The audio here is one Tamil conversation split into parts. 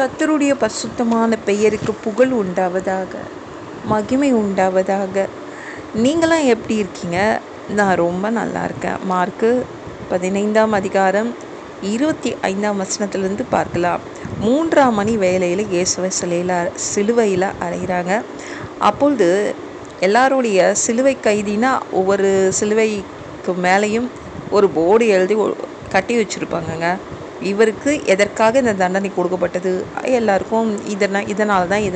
கர்த்தருடைய பரிசுத்தமான பெயருக்கு புகழ் உண்டாவதாக, மகிமை உண்டாவதாக. நீங்களாம் எப்படி இருக்கீங்க? நான் ரொம்ப நல்லா இருக்கேன். மார்க்கு 15ஆம் அதிகாரம் 25ஆம் வசனத்திலிருந்து பார்க்கலாம். 3ஆம் மணி வேளையில் இயேசுவை சிலுவையில் அறைகிறாங்க. அப்பொழுது எல்லாருடைய சிலுவை கைதினா ஒவ்வொரு சிலுவைக்கு மேலேயும் ஒரு போர்டு எழுதி கட்டி வச்சுருப்பாங்கங்க. இவருக்கு எதற்காக இந்த தண்டனை கொடுக்கப்பட்டது, எல்லாருக்கும் இதனால தான்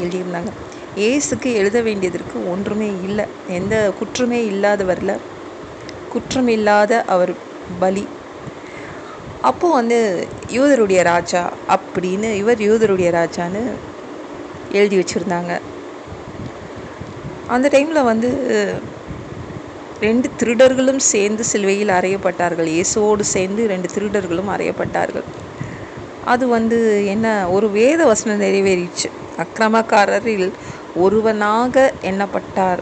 எழுதியிருந்தாங்க. இயேசுக்கு எழுத வேண்டியதற்கு ஒன்றுமே இல்லை. எந்த குற்றமே இல்லாதவரில் குற்றமில்லாத அவர் பலி. அப்போது யூதருடைய ராஜா அப்படின்னு இவர் யூதருடைய ராஜான்னு எழுதி வச்சுருந்தாங்க. அந்த டைமில் 2 திருடர்களும் சேர்ந்து சிலுவையில் அறையப்பட்டார்கள். இயேசுவோடு சேர்ந்து 2 திருடர்களும் அறையப்பட்டார்கள். அது என்ன, ஒரு வேத வசனம் நிறைவேறிச்சு. அக்கிரமக்காரரில் ஒருவனாக எண்ணப்பட்டார்.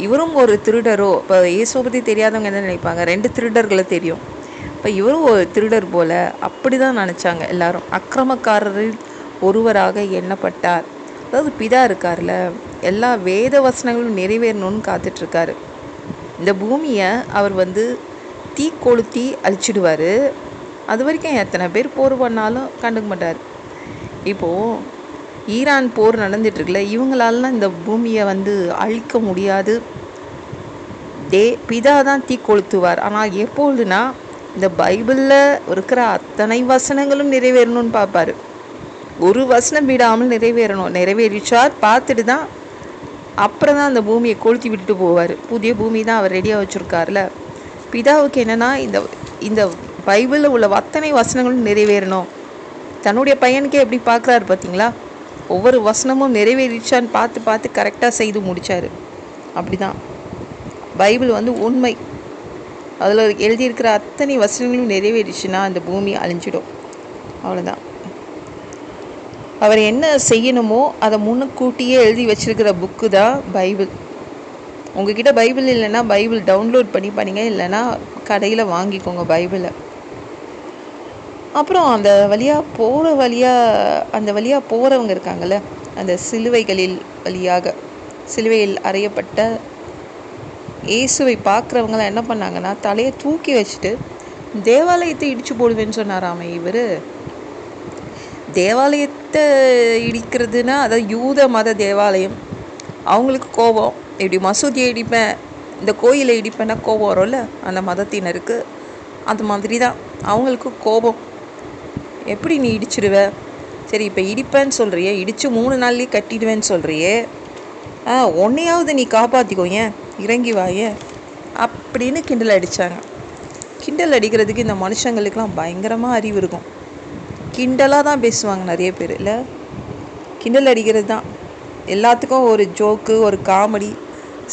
இவரும் ஒரு திருடரோ? இப்போ இயேசுவை பற்றி தெரியாதவங்க என்ன நினைப்பாங்க? 2 திருடர்களை தெரியும். இப்போ இவரும் ஒரு திருடர் போல் அப்படி தான் நினச்சாங்க எல்லாரும். அக்கிரமக்காரரில் ஒருவராக எண்ணப்பட்டார். அதாவது பிதா இருக்கார்ல, எல்லா வேத வசனங்களும் நிறைவேறணும்னு காத்துட்ருக்காரு. இந்த பூமியை அவர் தீ கொளுத்தி அழிச்சிடுவார். அது வரைக்கும் எத்தனை பேர் போர் பண்ணாலும் கண்டுக்க மாட்டார். இப்போது ஈரான் போர் நடந்துட்டுருக்குல்ல, இவங்களாலாம் இந்த பூமியை அழிக்க முடியாது. பிதா தான் தீ கொளுத்துவார். ஆனால் எப்பொழுதுனா இந்த பைபிளில் இருக்கிற அத்தனை வசனங்களும் நிறைவேறணும்னு பார்ப்பார். ஒரு வசனம் விடாமல் நிறைவேறணும். நிறைவேறிச்சார் பார்த்துட்டு தான் அப்புறம் தான் அந்த பூமியை கொளுத்தி விட்டுட்டு போவார். புதிய பூமி தான் அவர் ரெடியாக வச்சுருக்கார்ல. பிதாவுக்கு என்னென்னா, இந்த பைபிளில் உள்ள அத்தனை வசனங்களும் நிறைவேறணும். தன்னுடைய பையனுக்கே எப்படி பார்க்குறாரு பார்த்தீங்களா? ஒவ்வொரு வசனமும் நிறைவேறிச்சான்னு பார்த்து கரெக்டாக செய்து முடித்தார். அப்படி தான் பைபிள் உண்மை. அதில் எழுதியிருக்கிற அத்தனை வசனங்களும் நிறைவேறிச்சுன்னா அந்த பூமி அழிஞ்சிடும். அவ்வளோதான். அவர் என்ன செய்யணுமோ அதை முன்கூட்டியே எழுதி வச்சிருக்கிற புக்கு தான் பைபிள். உங்ககிட்ட பைபிள் இல்லைன்னா பைபிள் டவுன்லோட் பண்ணி பண்ணிங்க, இல்லைன்னா கடையில் வாங்கிக்கோங்க பைபிளை. அப்புறம் அந்த வழியாக போகிறவங்க இருக்காங்கள்ல, அந்த சிலுவையில் அறையப்பட்ட இயேசுவை பார்க்குறவங்களாம் என்ன பண்ணாங்கன்னா, தலையை தூக்கி வச்சுட்டு தேவாலயத்தை இடித்து போடுவேன்னு சொன்னாராமே இவர். தேவாலயத்தை இடிக்கிறதுனா, அதாவது யூத மத தேவாலயம், அவங்களுக்கு கோபம். இப்படி மசூதியை இடிப்பேன், இந்த கோயிலை இடிப்பேன்னா கோபம் வரும்ல அந்த மதத்தினருக்கு. அந்த மாதிரி தான் அவங்களுக்கு கோபம். எப்படி நீ இடிச்சிடுவ? சரி, இப்போ இடிப்பேன்னு சொல்கிறியே, இடித்து 3 நாள்லேயே கட்டிடுவேன்னு சொல்கிறியே, ஒன்றையாவது நீ காப்பாற்றிக்கோ, ஏன் இறங்கி வாயேன் அப்படின்னு கிண்டல் அடித்தாங்க. கிண்டல் அடிக்கிறதுக்கு இந்த மனுஷங்களுக்கெல்லாம் பயங்கரமாக அறிவு இருக்கும். கிண்டலாக தான் பேசுவாங்க நிறைய பேர் இல்லை. கிண்டல் அடிக்கிறது தான் எல்லாத்துக்கும் ஒரு ஜோக்கு, ஒரு காமெடி.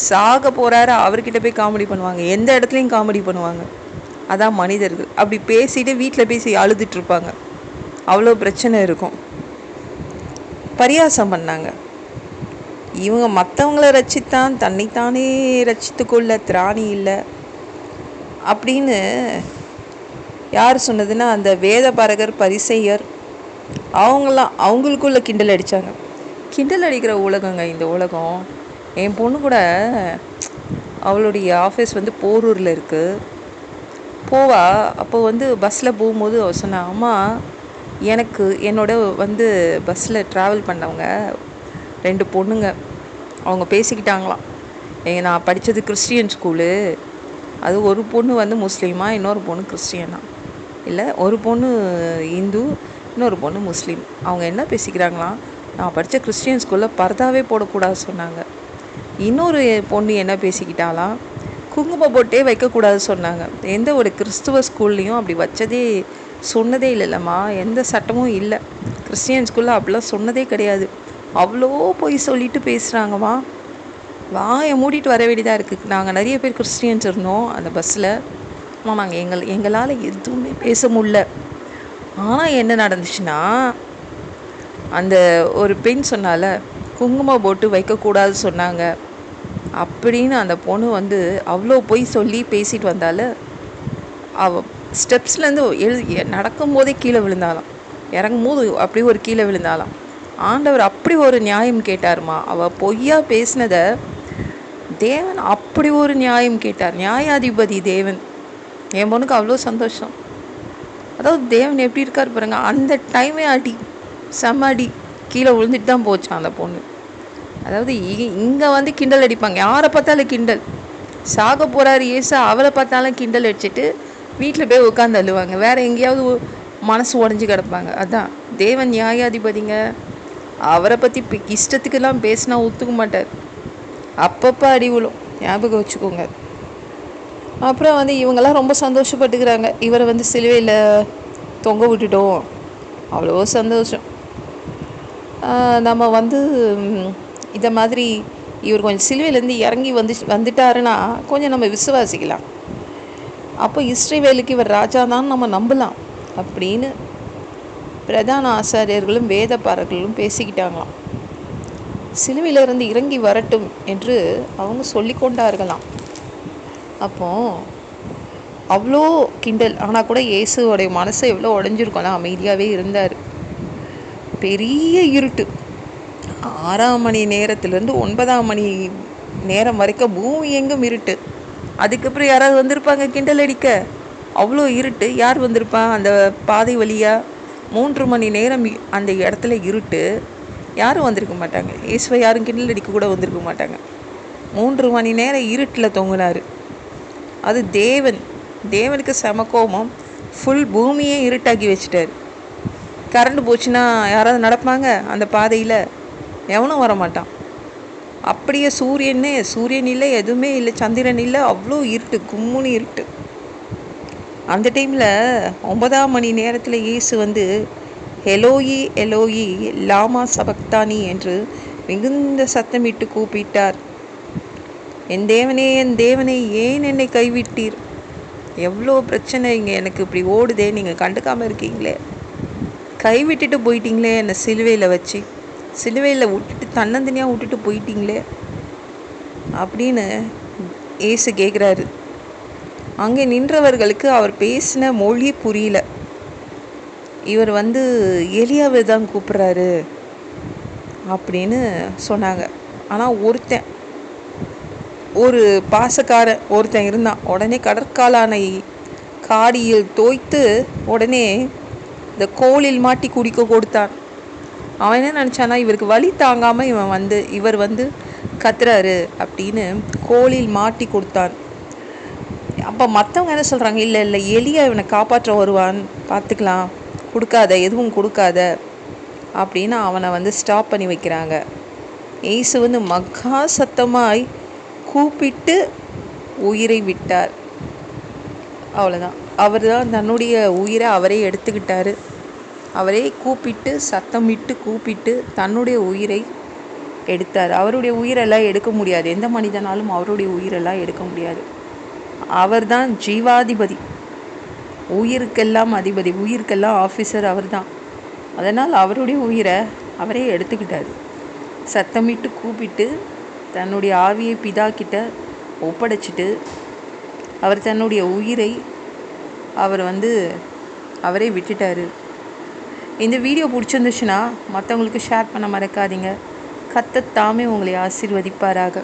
சாக போகிறாரு அவர்கிட்ட போய் காமெடி பண்ணுவாங்க. எந்த இடத்துலையும் காமெடி பண்ணுவாங்க. அதான் மனிதர்கள். அப்படி பேசிட்டு வீட்டில் பேசி அழுதுட்ருப்பாங்க. அவ்வளோ பிரச்சனை இருக்கும். பரியாசம் பண்ணாங்க. இவங்க மற்றவங்கள ரட்சித்தான் தன்னைத்தானே ரட்சித்து கொள்ள திராணி இல்லை அப்படின்னு யார் சொன்னதுன்னா, அந்த வேதபாரகர் பரிசேயர் அவங்களுக்குள்ள கிண்டல் அடித்தாங்க. கிண்டல் அடிக்கிற உலகங்க இந்த உலகம். என் பொண்ணு கூட அவளுடைய ஆஃபீஸ் போரூரில் இருக்குது. போவா. அப்போ பஸ்ஸில் போகும்போது அவள் சொன்னா, அம்மா எனக்கு என்னோட பஸ்ஸில் ட்ராவல் பண்ணவங்க 2 பொண்ணுங்க, அவங்க பேசிக்கிட்டாங்களாம். நான் படித்தது கிறிஸ்டியன் ஸ்கூலு. அது ஒரு பொண்ணு முஸ்லீமா, இன்னொரு பொண்ணு கிறிஸ்டியனா. இல்லை, ஒரு பொண்ணு இந்து, இன்னொரு பொண்ணு முஸ்லீம். அவங்க என்ன பேசிக்கிறாங்களாம், நான் படித்த கிறிஸ்டியன் ஸ்கூலில் பர்தாவே போடக்கூடாது சொன்னாங்க. இன்னொரு பொண்ணு என்ன பேசிக்கிட்டாலாம், குங்குமம் போட்டே வைக்கக்கூடாது சொன்னாங்க. எந்த ஒரு கிறிஸ்துவ ஸ்கூல்லையும் அப்படி சொன்னதே இல்லைல்லம்மா. எந்த சட்டமும் இல்லை. கிறிஸ்டியன் ஸ்கூலில் அப்படிலாம் சொன்னதே கிடையாது. அவ்வளோ போய் சொல்லிட்டு பேசுகிறாங்கம்மா. வாயை மூடிட்டு வர வேண்டியதாக இருக்குது. நாங்கள் நிறைய பேர் கிறிஸ்டியன்ஸ் இருந்தோம் அந்த பஸ்ஸில். ஆனால் எங்களால் எதுவுமே பேச முடியல. ஆனால் என்ன நடந்துச்சுன்னா, அந்த ஒரு பெண் சொன்னால குங்குமம் போட்டு வைக்கக்கூடாது சொன்னாங்க அப்படின்னு அந்த பொண்ணு அவ்வளோ போய் சொல்லி பேசிட்டு வந்தால. அவள் ஸ்டெப்ஸ்லேருந்து நடக்கும்போதே கீழே விழுந்தாலாம். இறங்கும் போது அப்படி ஒரு கீழே விழுந்தாலாம். ஆண்டவர் அப்படி ஒரு நியாயம் கேட்டாருமா. அவள் பொய்யா பேசினதை தேவன் அப்படி ஒரு நியாயம் கேட்டார். நியாயாதிபதி தேவன். என் பொண்ணுக்கு அவ்வளோ சந்தோஷம். அதாவது தேவன் எப்படி இருக்கார் பாருங்க. அந்த டைமே அடி, செம்ம அடி, கீழே விழுந்துட்டு தான் போச்சான் அந்த பொண்ணு. அதாவது இங்கே வந்து கிண்டல் அடிப்பாங்க, யாரை பார்த்தாலும் கிண்டல். சாக போகிறாரு ஏசு, அவரை பார்த்தாலும் கிண்டல் அடிச்சுட்டு வீட்டில் போய் உட்காந்து அழுவாங்க. வேறு எங்கேயாவது மனசு உடஞ்சி கிடப்பாங்க. அதான் தேவன் நியாயாதிபதிங்க. அவரை பற்றி இஷ்டத்துக்கெல்லாம் பேசினா ஒத்துக்க மாட்டார். அப்பப்போ அடி விழும், ஞாபகம் வச்சுக்கோங்க. அப்புறம் வந்து இவங்கெல்லாம் ரொம்ப சந்தோஷப்பட்டுக்கிறாங்க. இவரை வந்து சிலுவையில் தொங்க விட்டுட்டோம், அவ்வளோ சந்தோஷம். நம்ம வந்து இதை மாதிரி இவர் கொஞ்சம் சிலுவையிலேருந்து இறங்கி வந்துட்டாருன்னா கொஞ்சம் நம்ம விசுவாசிக்கலாம். அப்போ இஸ்ரவேலுக்கு இவர் ராஜா தான் நம்ம நம்பலாம் அப்படின்னு பிரதான ஆசாரியர்களும் வேதபாரர்களும் பேசிக்கிட்டாங்களாம். சிலுவையிலிருந்து இறங்கி வரட்டும் என்று அவங்க சொல்லி கொண்டார்களாம். அப்போ அவ்வளோ கிண்டல். ஆனால் கூட இயேசுவோடைய மனசை எவ்வளோ உடஞ்சிருக்கோம்னா அமைதியாகவே இருந்தார். பெரிய இருட்டு, 6ஆம் மணி நேரத்துலேருந்து 9ஆம் மணி நேரம் வரைக்கும் பூமி எங்கும் இருட்டு. அதுக்கப்புறம் யாராவது வந்திருப்பாங்க கிண்டல் அடிக்க? அவ்வளோ இருட்டு. யார் வந்திருப்பான் அந்த பாதை வழியாக? 3 மணி நேரம் அந்த இடத்துல இருட்டு. யாரும் வந்திருக்க மாட்டாங்க. இயேசுவை யாரும் கிண்டல் அடிக்க கூட வந்திருக்க மாட்டாங்க. 3 மணி நேரம் இருட்டில் தொங்கினார். அது தேவனுக்கு செம கோபம். ஃபுல் பூமியே இருட்டாக்கி வச்சுட்டார். கரண்ட் போச்சுன்னா யாராவது நடப்பாங்க அந்த பாதையில்? எவனும் வரமாட்டான். அப்படியே சூரியன் இல்லை, எதுவுமே இல்லை, சந்திரன் இல்லை, அவ்வளோ இருட்டு, கும்முனி இருட்டு. அந்த டைமில் 9ஆம் மணி நேரத்தில் இயேசு வந்து எலோயி எலோயி லாமா சபக்தானி என்று மிகுந்த சத்தமிட்டு கூப்பிட்டார். என் தேவனே ஏன் என்னை கைவிட்டீர்? எவ்வளோ பிரச்சனை இங்கே எனக்கு இப்படி ஓடுதே, நீங்கள் கண்டுக்காமல் இருக்கீங்களே, கைவிட்டுட்டு போயிட்டீங்களே, என்னை சிலுவையில் வச்சு சிலுவையில் விட்டுட்டு தன்னந்தனியாக விட்டுட்டு போயிட்டீங்களே அப்படின்னு ஏசு கேட்குறாரு. அங்கே நின்றவர்களுக்கு அவர் பேசின மொழி புரியல. இவர் வந்து எலியாவை தான் கூப்பிட்றாரு அப்படின்னு சொன்னாங்க. ஆனால் ஒரு பாசக்காரன் ஒருத்தன் இருந்தான். உடனே கடற்காலானை காடியில் தோய்த்து உடனே இந்த கோலில் மாட்டி குடிக்க கொடுத்தான். அவன் என்ன நினச்சானா, இவருக்கு வலி தாங்காமல் இவர் வந்து கத்துறாரு அப்படின்னு கோலில் மாட்டி கொடுத்தான். அப்போ மற்றவங்க என்ன சொல்கிறாங்க, இல்லை எலியா இவனை காப்பாற்ற வருவான், பார்த்துக்கலாம், கொடுக்காத, எதுவும் கொடுக்காத அப்படின்னு அவனை வந்து ஸ்டாப் பண்ணி வைக்கிறாங்க. ஏசு வந்து மகா சத்தமாய் கூப்பிட்டு உயிரை விட்டார். அவ்வளோதான். அவர் தான் தன்னுடைய உயிரை அவரே எடுத்துக்கிட்டாரு. அவரே கூப்பிட்டு சத்தமிட்டு கூப்பிட்டு தன்னுடைய உயிரை எடுத்தார். அவருடைய உயிரெல்லாம் எடுக்க முடியாது. எந்த மனிதனாலும் அவருடைய உயிரெல்லாம் எடுக்க முடியாது. அவர் தான் ஜீவாதிபதி, உயிருக்கெல்லாம் அதிபதி, உயிருக்கெல்லாம் ஆஃபீஸர் அவர் தான். அதனால் அவருடைய உயிரை அவரே எடுத்துக்கிட்டார். சத்தமிட்டு கூப்பிட்டு தன்னுடைய ஆவியை பிதா கிட்ட ஒப்படைச்சிட்டு அவர் தன்னுடைய உயிரை அவரே விட்டுட்டார். இந்த வீடியோ பிடிச்சிருந்துச்சுன்னா மற்றவங்களுக்கு ஷேர் பண்ண மறக்காதீங்க. கர்த்தர் தாமே உங்களை ஆசீர்வதிப்பாராக.